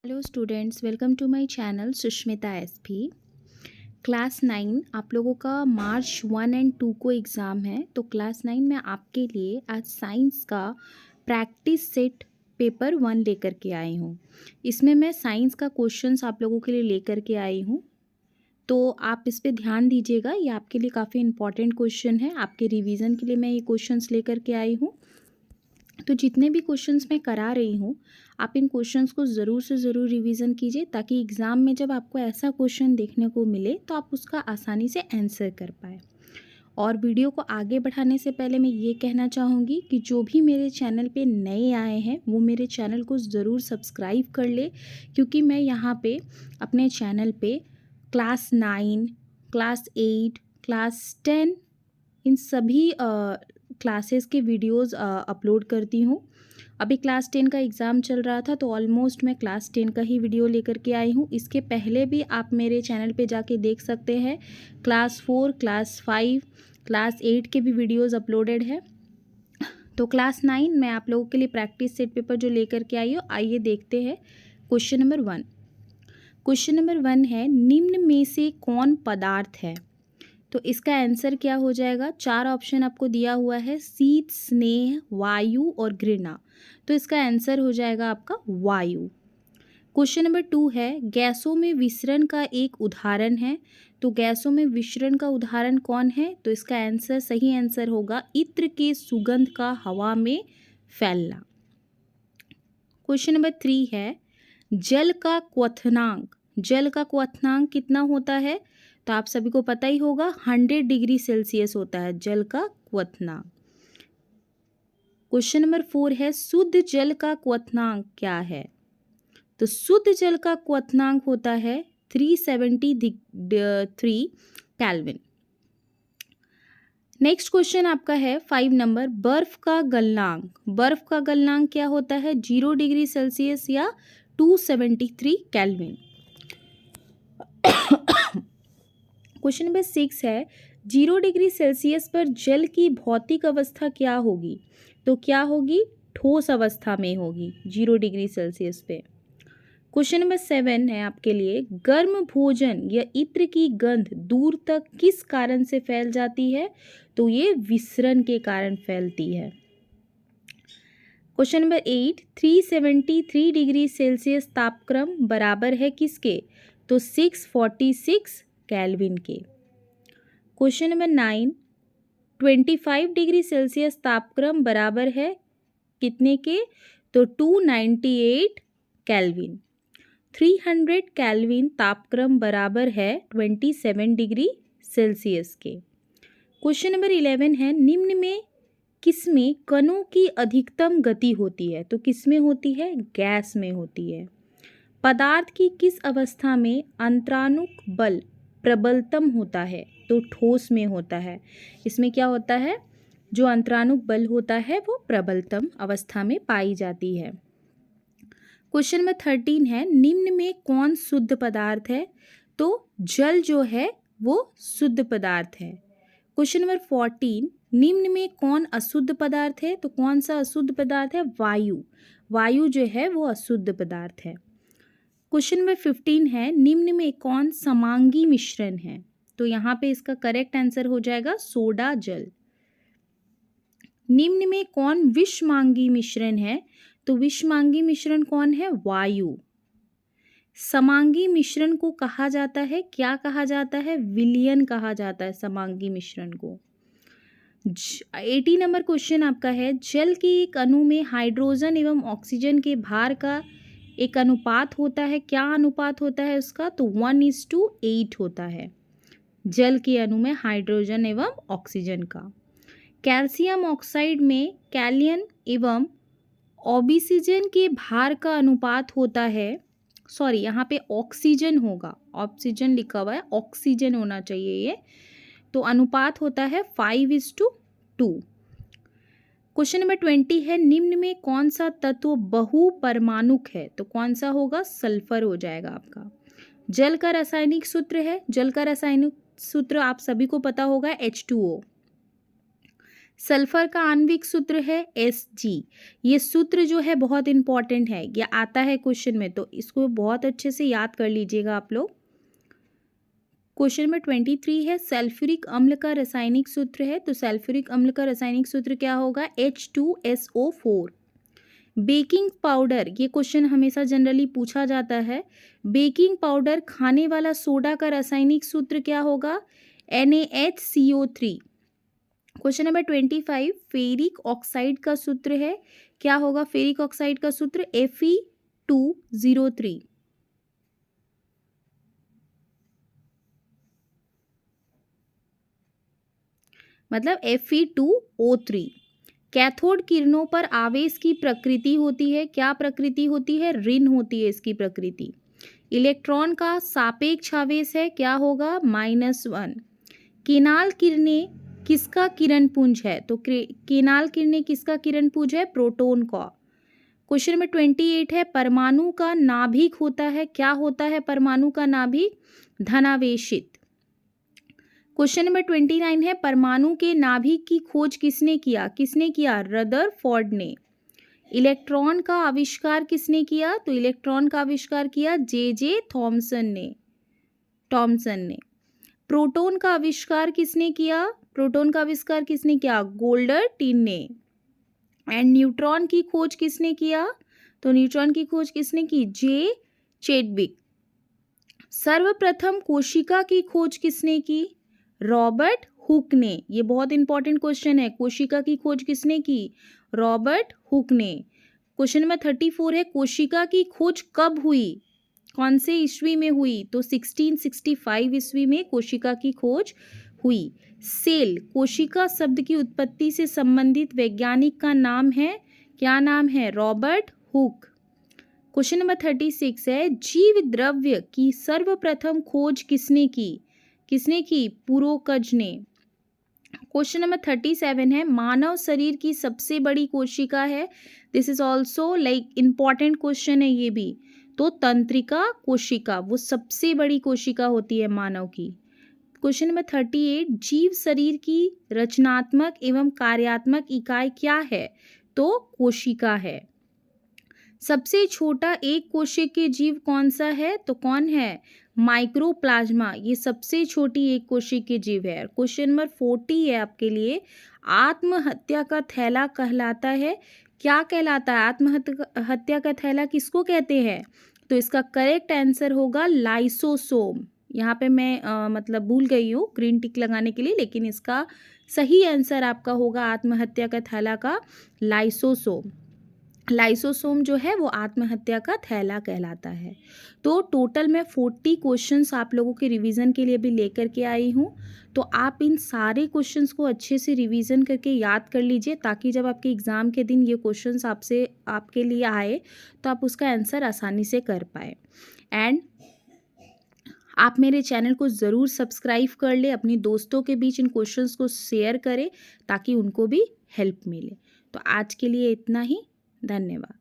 Hello students, welcome to my channel Sushmita SP. Class 9 आप लोगों का मार्च 1 एंड 2 को एग्ज़ाम है। तो क्लास 9 में आपके लिए आज साइंस का प्रैक्टिस सेट पेपर 1 लेकर के आई हूँ। इसमें मैं साइंस का क्वेश्चंस आप लोगों के लिए लेकर के आई हूँ, तो आप इस पे ध्यान दीजिएगा। ये आपके लिए काफ़ी इंपॉर्टेंट क्वेश्चन है, आपके रिवीजन के लिए मैं ये क्वेश्चंस लेकर के आई हूँ। तो जितने भी क्वेश्चंस मैं करा रही हूँ, आप इन क्वेश्चंस को ज़रूर से ज़रूर रिवीजन कीजिए, ताकि एग्ज़ाम में जब आपको ऐसा क्वेश्चन देखने को मिले तो आप उसका आसानी से आंसर कर पाए। और वीडियो को आगे बढ़ाने से पहले मैं ये कहना चाहूँगी कि जो भी मेरे चैनल पे नए आए हैं वो मेरे चैनल को ज़रूर सब्सक्राइब कर ले, क्योंकि मैं यहाँ पे अपने चैनल पे क्लास 9, क्लास 8, क्लास 10 इन सभी क्लासेस के वीडियोस अपलोड करती हूँ। अभी क्लास 10 का एग्ज़ाम चल रहा था, तो ऑलमोस्ट मैं क्लास 10 का ही वीडियो लेकर के आई हूँ। इसके पहले भी आप मेरे चैनल पे जाके देख सकते हैं, क्लास 4, क्लास 5, क्लास 8 के भी वीडियोस अपलोडेड है। तो क्लास 9 मैं आप लोगों के लिए प्रैक्टिस सेट पेपर जो लेकर के आई हूँ, आइए देखते हैं। Question number 1। क्वेश्चन नंबर 1 है, निम्न में से कौन पदार्थ है? तो इसका आंसर क्या हो जाएगा? 4 ऑप्शन आपको दिया हुआ है, शीत, स्नेह, वायु और घृणा। तो इसका आंसर हो जाएगा आपका वायु। क्वेश्चन नंबर 2 है, गैसों में विसरण का एक उदाहरण है। तो गैसों में विसरण का उदाहरण कौन है? तो इसका आंसर, सही आंसर होगा इत्र के सुगंध का हवा में फैलना। क्वेश्चन नंबर 3 है, जल का क्वथनांक। जल का क्वथनांक कितना होता है? तो आप सभी को पता ही होगा, 100 डिग्री सेल्सियस होता है जल का क्वथनांक। क्वेश्चन नंबर 4 है, शुद्ध जल का क्वथनांक क्या है? तो शुद्ध जल का क्वथनांक होता है 373 केल्विन। नेक्स्ट क्वेश्चन आपका है 5 नंबर, बर्फ का गलनांक। बर्फ का गलनांक क्या होता है? 0 डिग्री सेल्सियस या 273 केल्विन। क्वेश्चन नंबर 6 है, 0 डिग्री सेल्सियस पर जल की भौतिक अवस्था क्या होगी? तो क्या होगी? ठोस अवस्था में होगी 0 डिग्री सेल्सियस पे। क्वेश्चन नंबर 7 है आपके लिए, गर्म भोजन या इत्र की गंध दूर तक किस कारण से फैल जाती है? तो ये विसरण के कारण फैलती है। क्वेश्चन नंबर 8, 373 डिग्री सेल्सियस तापक्रम बराबर है किसके? तो 646 केल्विन के। क्वेश्चन नंबर 9, 25 डिग्री सेल्सियस तापक्रम बराबर है कितने के? तो 298 केल्विन। 300 केल्विन तापक्रम बराबर है 27 डिग्री सेल्सियस के। क्वेश्चन नंबर 11 है, निम्न में किसमें कणों की अधिकतम गति होती है? तो किसमें होती है? गैस में होती है। पदार्थ की किस अवस्था में अंतरानुक बल प्रबलतम होता है? तो ठोस में होता है। इसमें क्या होता है? जो अंतरानुक बल होता है वो प्रबलतम अवस्था में पाई जाती है। क्वेश्चन नंबर 13 है, निम्न में कौन शुद्ध पदार्थ है? तो जल जो है वो शुद्ध पदार्थ है। क्वेश्चन नंबर 14, निम्न में कौन अशुद्ध पदार्थ है? तो कौन सा अशुद्ध पदार्थ है? वायु। वायु जो है वो अशुद्ध पदार्थ है। क्वेश्चन नंबर 15 है, निम्न में कौन समांगी मिश्रण है? तो यहाँ पे इसका करेक्ट आंसर हो जाएगा सोडा जल। निम्न में कौन विषमांगी मिश्रण है? तो विषमांगी मिश्रण कौन है? वायु। समांगी मिश्रण को कहा जाता है, क्या कहा जाता है? विलयन कहा जाता है समांगी मिश्रण को। 80 नंबर क्वेश्चन आपका है, जल के एक अणु में हाइड्रोजन एवं ऑक्सीजन के भार का एक अनुपात होता है, क्या अनुपात होता है उसका? तो 1:8 होता है जल के अणु में हाइड्रोजन एवं ऑक्सीजन का। कैल्शियम ऑक्साइड में कैलियन एवं ऑक्सीजन के भार का अनुपात होता है, सॉरी यहाँ पे ऑक्सीजन होगा, ऑक्सीजन लिखा हुआ है, ऑक्सीजन होना चाहिए ये। तो अनुपात होता है 5:2। क्वेश्चन नंबर 20 है, निम्न में कौन सा तत्व बहुपरमाणुक है? तो कौन सा होगा? सल्फर हो जाएगा आपका। जल का रासायनिक सूत्र है, जल का रासायनिक सूत्र आप सभी को पता होगा, H2O। सल्फर का आणविक सूत्र है Sg। ये सूत्र जो है बहुत इंपॉर्टेंट है, ये आता है क्वेश्चन में, तो इसको बहुत अच्छे से याद कर लीजिएगा आप लोग। क्वेश्चन नंबर 23 है सल्फ्यूरिक अम्ल का रासायनिक सूत्र है, तो सल्फ्यूरिक अम्ल का रासायनिक सूत्र क्या होगा? H2SO4। बेकिंग पाउडर, ये क्वेश्चन हमेशा जनरली पूछा जाता है। बेकिंग पाउडर खाने वाला सोडा का रासायनिक सूत्र क्या होगा? NaHCO3। Question number 25 ferric oxide का सूत्र है, क्या होगा फेरिक ऑक्साइड का सूत्र? Fe2O3। मतलब Fe2O3। कैथोड किरणों पर आवेश की प्रकृति होती है, क्या प्रकृति होती है? ऋण होती है इसकी प्रकृति। इलेक्ट्रॉन का सापेक्ष आवेश है, क्या होगा? -1। केनाल किरणें किसका किरण पुंज है? तो केनाल किरणें किसका किरण पुंज है? प्रोटॉन का। क्वेश्चन नंबर 28 है परमाणु का नाभिक होता है, क्या होता है परमाणु का नाभिक? धनावेशित। क्वेश्चन नंबर 29 है परमाणु के नाभिक की खोज किसने किया? किसने किया? रदरफोर्ड ने। इलेक्ट्रॉन का आविष्कार किसने किया? तो इलेक्ट्रॉन का आविष्कार किया जे थॉमसन ने। प्रोटॉन का आविष्कार किसने किया? प्रोटॉन का आविष्कार किसने किया? गोल्डरटिन ने। एंड न्यूट्रॉन की खोज किसने किया? तो न्यूट्रॉन की खोज किसने की? जे चेडविक। सर्वप्रथम कोशिका की खोज किसने की? रॉबर्ट हुक ने। ये बहुत इंपॉर्टेंट क्वेश्चन है, कोशिका की खोज किसने की? रॉबर्ट हुक ने। क्वेश्चन नंबर 34 है कोशिका की खोज कब हुई? कौन से ईस्वी में हुई? तो 1665 ईस्वी में कोशिका की खोज हुई। सेल, कोशिका शब्द की उत्पत्ति से संबंधित वैज्ञानिक का नाम है, क्या नाम है? Robert Hooke. क्वेश्चन नंबर 36 है जीव द्रव्य की सर्वप्रथम खोज किसने की? किसने की? पुरोकज ने। क्वेश्चन नंबर 37 है मानव शरीर की सबसे बड़ी कोशिका है, this is also like important question है ये भी, तो तंत्रिका कोशिका वो सबसे बड़ी कोशिका होती है मानव की। क्वेश्चन नंबर 38 जीव शरीर की रचनात्मक एवं कार्यात्मक इकाई क्या है? तो कोशिका है। सबसे छोटा एक कोशिकीय जीव कौन सा है? तो कौन है? माइक्रोप्लाज्मा, ये सबसे छोटी एक कोशिकीय जीव है। क्वेश्चन नंबर 40 है आपके लिए आत्महत्या का थैला कहलाता है, क्या कहलाता है? आत्महत्या का थैला किसको कहते हैं? तो इसका करेक्ट आंसर होगा लाइसोसोम। यहाँ पे मैं मतलब भूल गई हूँ ग्रीन टिक लगाने के लिए, लेकिन इसका सही आंसर आपका होगा आत्महत्या का थैला का लाइसोसोम। लाइसोसोम जो है वो आत्महत्या का थैला कहलाता है। तो टोटल मैं 40 क्वेश्चंस आप लोगों के रिवीजन के लिए भी लेकर के आई हूँ, तो आप इन सारे क्वेश्चंस को अच्छे से रिवीजन करके याद कर लीजिए, ताकि जब आपके एग्ज़ाम के दिन ये क्वेश्चंस आपके लिए आए तो आप उसका आंसर आसानी से कर पाए। एंड आप मेरे चैनल को ज़रूर सब्सक्राइब कर ले, अपनी दोस्तों के बीच इन क्वेश्चंस को शेयर करें ताकि उनको भी हेल्प मिले। तो आज के लिए इतना ही, धन्यवाद।